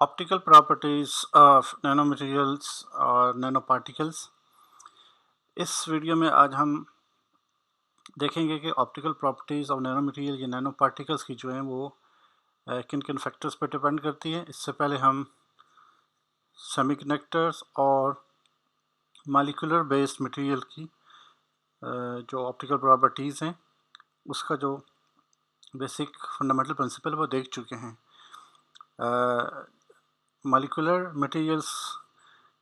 Optical properties of nanomaterials और nanoparticles। इस video में आज हम देखेंगे कि ऑप्टिकल प्रॉपर्टीज़ ऑफ नैनोमटेरियल या नैनो पार्टिकल्स की जो हैं वो किन किन फैक्टर्स पर डिपेंड करती हैं। इससे पहले हम सेमीकंडक्टर्स और मॉलिक्यूलर बेस्ड मटेरियल की जो ऑप्टिकल प्रॉपर्टीज़ हैं उसका जो बेसिक फंडामेंटल प्रिंसिपल वो देख चुके हैं। मॉलिक्यूलर मटेरियल्स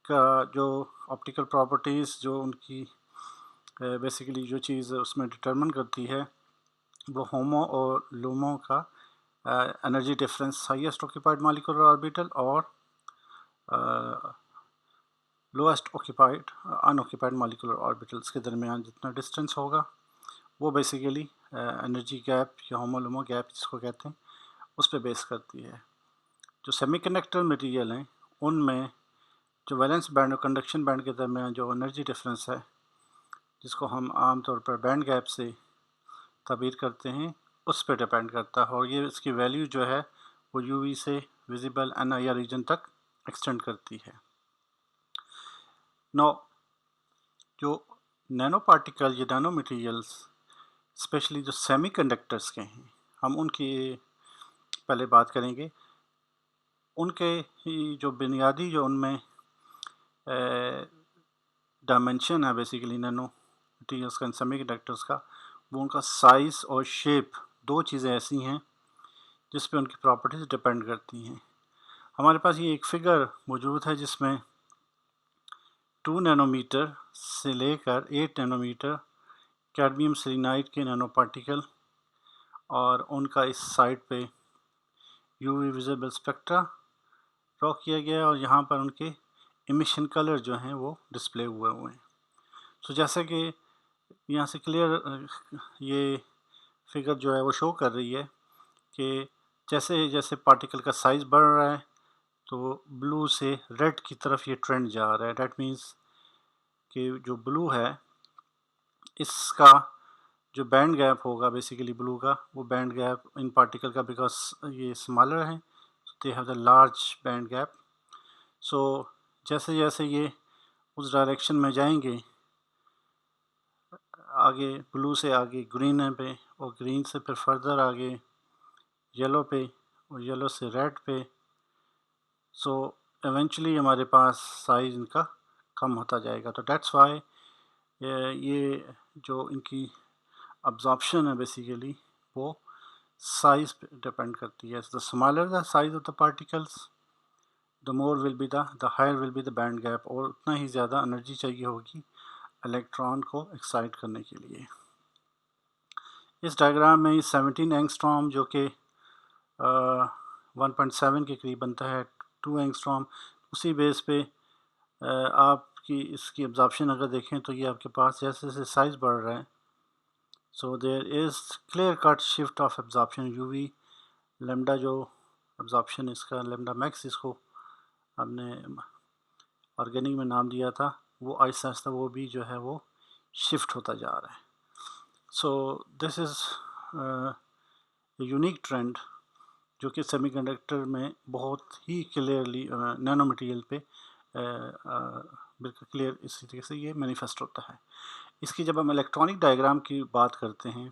का जो ऑप्टिकल प्रॉपर्टीज़ जो उनकी बेसिकली जो चीज़ उसमें डिटरमिन करती है वो होमो और लूमो का energy difference, highest occupied molecular orbital और lowest occupied unoccupied molecular orbitals के दरमियान जितना डिस्टेंस होगा वो बेसिकली एनर्जी गैप या होमो लूमो गैप जिसको कहते हैं उस पर बेस करती है। जो सेमीकंडक्टर मटेरियल हैं उनमें जो वैलेंस बैंड और कंडक्शन बैंड के दरमियान जो एनर्जी डिफरेंस है जिसको हम आमतौर पर बैंड गैप से ताबीर करते हैं उस पर डिपेंड करता है और ये इसकी वैल्यू जो है वो यूवी से विजिबल NIR रीजन तक एक्सटेंड करती है। नो जो नैनो पार्टिकल या नैनो मटेरियल्स स्पेशली जो सेमीकंडक्टर्स के हैं हम उनकी पहले बात करेंगे। उनके ही जो बुनियादी जो उनमें डायमेंशन है बेसिकली नैनो मटेरियल्स का, सेमीकंडक्टर्स का, वो उनका साइज़ और शेप, दो चीज़ें ऐसी हैं जिस पे उनकी प्रॉपर्टीज़ डिपेंड करती हैं। हमारे पास ये एक फिगर मौजूद है जिसमें 2 नैनोमीटर से लेकर 8 नैनोमीटर कैडमियम सेलेनाइड के नैनो पार्टिकल और उनका इस साइड पे यूवी विजिबल स्पेक्ट्रा ड्रॉ किया गया और यहाँ पर उनके इमिशन कलर जो हैं वो डिस्प्ले हुए हैं। तो जैसे कि यहाँ से क्लियर ये फिगर जो है वो शो कर रही है कि जैसे जैसे पार्टिकल का साइज़ बढ़ रहा है तो ब्लू से रेड की तरफ ये ट्रेंड जा रहा है। डैट मीन्स कि जो ब्लू है इसका जो बैंड गैप होगा बेसिकली ब्लू का, वो बैंड गैप इन पार्टिकल का बिकॉज ये स्मॉलर है they have the large band gap. So जैसे जैसे ये उस डायरेक्शन में जाएंगे आगे ब्लू से आगे ग्रीन है पे और ग्रीन से फिर फर्दर आगे येलो पे और येलो से रेड पे। सो एवेंचुअली हमारे पास साइज़ इनका कम होता जाएगा। तो डेट्स वाई ये जो इनकी अब्जॉर्प्शन है बेसिकली वो साइज़ पे डिपेंड करती है। The smaller the size of the particles the more will be the higher will be the band gap, और उतना ही ज़्यादा एनर्जी चाहिए होगी इलेक्ट्रॉन को एक्साइट करने के लिए। इस डायग्राम में 17 एंगस्ट्रॉम जो कि 1.7 के करीब बनता है, 2 एंगस्ट्रॉम, उसी बेस पे आपकी इसकी अब्जॉर्प्शन अगर देखें तो ये आपके पास जैसे जैसे साइज़ बढ़ रहा है so there is clear cut shift of absorption UV lambda, जो एब्जॉर्प्शन इसका लेमडा मैक्स इसको हमने ऑर्गेनिक में नाम दिया था, वो आहिस्ता आहिस्ता वो भी जो है वो शिफ्ट होता जा रहा है। So this is unique trend जो कि सेमीकंडक्टर में बहुत ही क्लियरली नैनो मटेरियल पे बिल्कुल क्लियर इसी तरीके से ये मैनिफेस्ट होता है। इसकी जब हम इलेक्ट्रॉनिक डायग्राम की बात करते हैं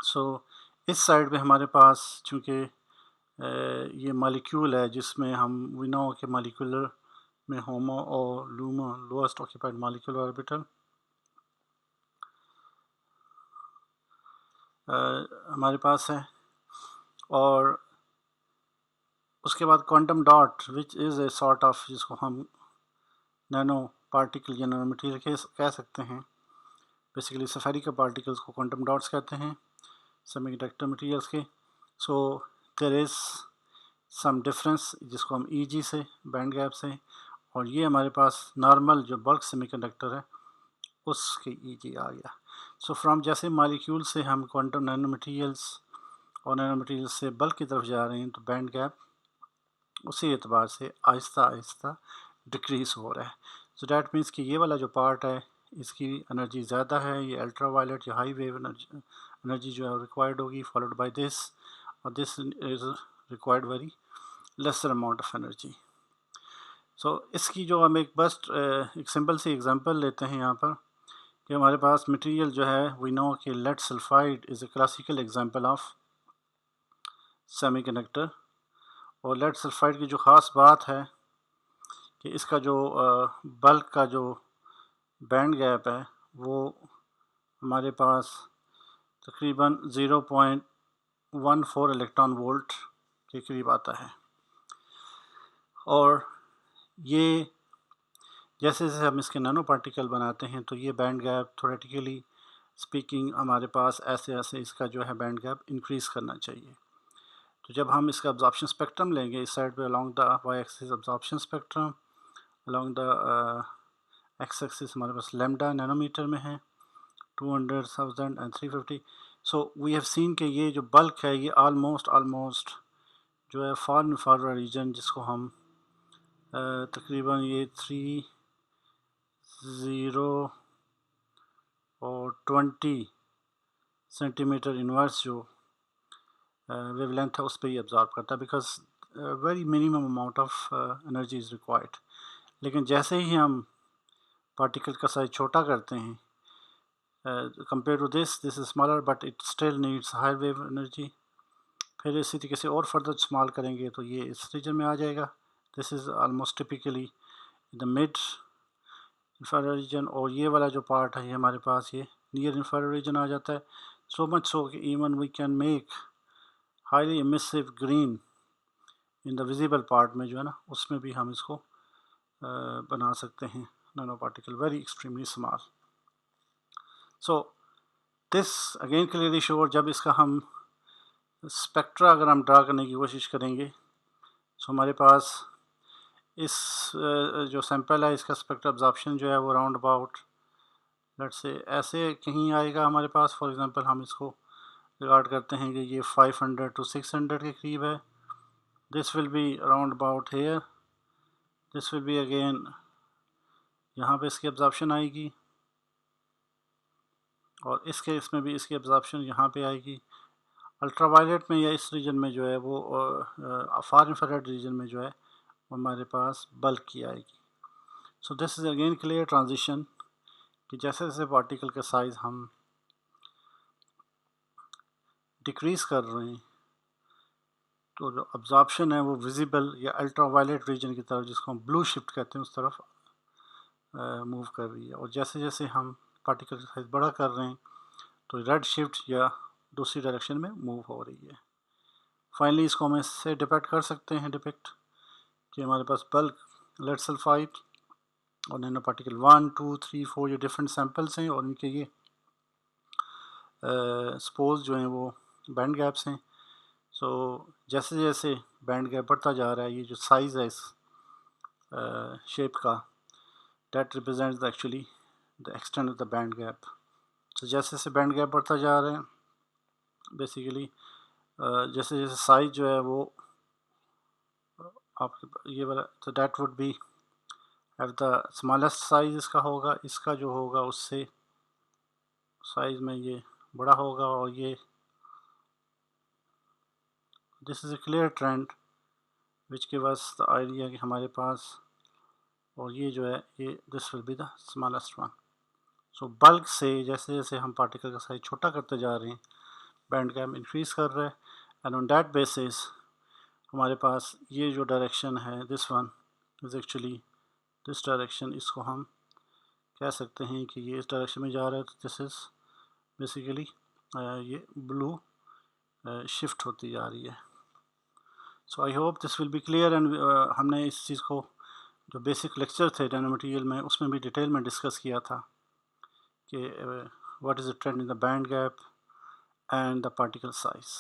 सो इस साइड पे हमारे पास चूँकि ये मॉलिक्यूल है जिसमें हम वी नो के मॉलिक्यूलर में होमो और LUMO lowest occupied molecular orbital हमारे पास है, और उसके बाद quantum dot which is a sort of जिसको हम नैनो पार्टिकल या नैनो मटेरियल कह सकते हैं। बेसिकली सफेरिकल पार्टिकल्स को क्वांटम डॉट्स कहते हैं सेमीकंडक्टर मटेरियल्स के। So there is some difference जिसको हम EG से बैंड गैप से, और ये हमारे पास नॉर्मल जो बल्क सेमीकंडक्टर है उसके EG आ गया। सो फ्रॉम जैसे मॉलिक्यूल से हम क्वांटम नैनो मटेरियल्स और नैनो मटेरियल्स से बल्क की तरफ जा रहे हैं तो बैंड गैप उसी एतबार से आहिस्ता आहिस्ता डिक्रीज़ हो रहा है। सो डैट मीन्स कि ये वाला जो पार्ट है इसकी एनर्जी ज़्यादा है, ये अल्ट्रा वायलेट या हाई वेव एनर्जी जो है रिक्वायर्ड होगी, फॉलोड बाय दिस, और this is required very lesser amount of energy. So इसकी जो हम एक सिंपल सी एग्जांपल लेते हैं यहाँ पर कि हमारे पास मटेरियल जो है वी नो कि lead sulphide is a classical example of semiconductor. और लेड सल्फाइड की जो ख़ास बात है कि इसका जो बल्क का जो बैंड गैप है वो हमारे पास तकरीबन 0.14 इलेक्ट्रॉन वोल्ट के करीब आता है। और ये जैसे जैसे हम इसके नैनो पार्टिकल बनाते हैं तो ये बैंड गैप थ्योरेटिकली स्पीकिंग हमारे पास ऐसे ऐसे इसका जो है बैंड गैप इंक्रीज़ करना चाहिए। तो जब हम इसका अब्जॉर्प्शन स्पेक्ट्रम लेंगे इस साइड पे along the Y axis absorption spectrum, along the X axis हमारे पास लैम्डा नैनोमीटर में है 200,000 and 350। So we have seen कि ये जो बल्क है ये ऑलमोस्ट जो है फार इंफ्रारेड रीजन जिसको हम तकरीबन ये 30 और 20 सेंटीमीटर इनवर्स जो वेवलेंथ है उस पर ही अब्जॉर्ब करता है because very minimum amount of energy is required. लेकिन जैसे ही हम पार्टिकल का साइज छोटा करते हैं compare to this is smaller but it still needs high wave energy. फिर इसी तरीके से और फर्दर स्मॉल करेंगे तो ये इस रीजन में आ जाएगा। This is almost typically the mid infrared reason. और ये वाला जो पार्ट है ये हमारे पास ये नियर इंफ्रारेड रीजन आ जाता है। सो मच सो कि even we can make highly emissive green in the visible part में जो है ना उसमें भी हम इसको बना सकते हैं nano particle very extremely small. So this again clearly शोर जब इसका हम स्पेक्ट्रा अगर हम ड्रा करने की कोशिश करेंगे तो हमारे पास इस जो सैंपल है इसका स्पेक्ट्रा अब्जॉर्प्शन जो है वो राउंड अबाउट लेट्स से ऐसे कहीं आएगा हमारे पास। फॉर एग्जांपल हम इसको रिगार्ड करते हैं कि ये 500 to 600 के करीब है। This will be around about here, this will be again यहाँ पे इसकी अब्जॉर्प्शन आएगी और इस केस में भी इसकी अब्जॉर्प्शन यहाँ पे आएगी। अल्ट्रावायलेट में या इस रीजन में जो है वो फार इंफ्रारेड रीजन में जो है वो हमारे पास बल्क की आएगी। So this is again clear transition कि जैसे जैसे पार्टिकल का साइज़ हम डिक्रीज़ कर रहे हैं तो जो अब्जॉर्प्शन है वो विजिबल या अल्ट्रावायलेट रीजन की तरफ जिसको हम ब्लू शिफ्ट कहते हैं उस तरफ मूव कर रही है। और जैसे जैसे हम पार्टिकल का साइज़ बड़ा कर रहे हैं तो रेड शिफ्ट या दूसरी डायरेक्शन में मूव हो रही है। फाइनली इसको हम इससे डिपेक्ट कर सकते हैं डिपेक्ट कि हमारे पास बल्क लेड सल्फाइड और नैनो पार्टिकल 1 2 3 4 ये डिफरेंट सैंपल्स हैं और इनके ये स्पोज जो हैं वो बैंड गैप्स हैं। सो जैसे जैसे बैंड गैप बढ़ता जा रहा है ये जो साइज़ है इस शेप का that represents the actually the extent of the band gap। तो जैसे जैसे बैंड गैप बढ़ता जा रहा है बेसिकली जैसे जैसे साइज जो है वो आपके ये वाला तो that would be have the smallest size इसका होगा, इसका जो होगा उससे साइज में ये बड़ा होगा। और ये this is a clear trend which give us the idea कि हमारे पास और ये जो है ये this will be the smallest one. So bulk से जैसे जैसे हम पार्टिकल का साइज छोटा करते जा रहे हैं बैंड गैप इंक्रीज़ कर रहा है एंड ऑन दैट बेसिस हमारे पास ये जो डायरेक्शन है this one is actually this direction. इसको हम कह सकते हैं कि ये इस डायरेक्शन में जा रहा है तो दिस इज़ बेसिकली ये ब्लू शिफ्ट होती जा रही है। So I hope this will be clear and हमने इस चीज़ को जो बेसिक लेक्चर थे नैनो मटेरियल में उसमें भी डिटेल में डिस्कस किया था कि what is the trend in the band gap and the particle size।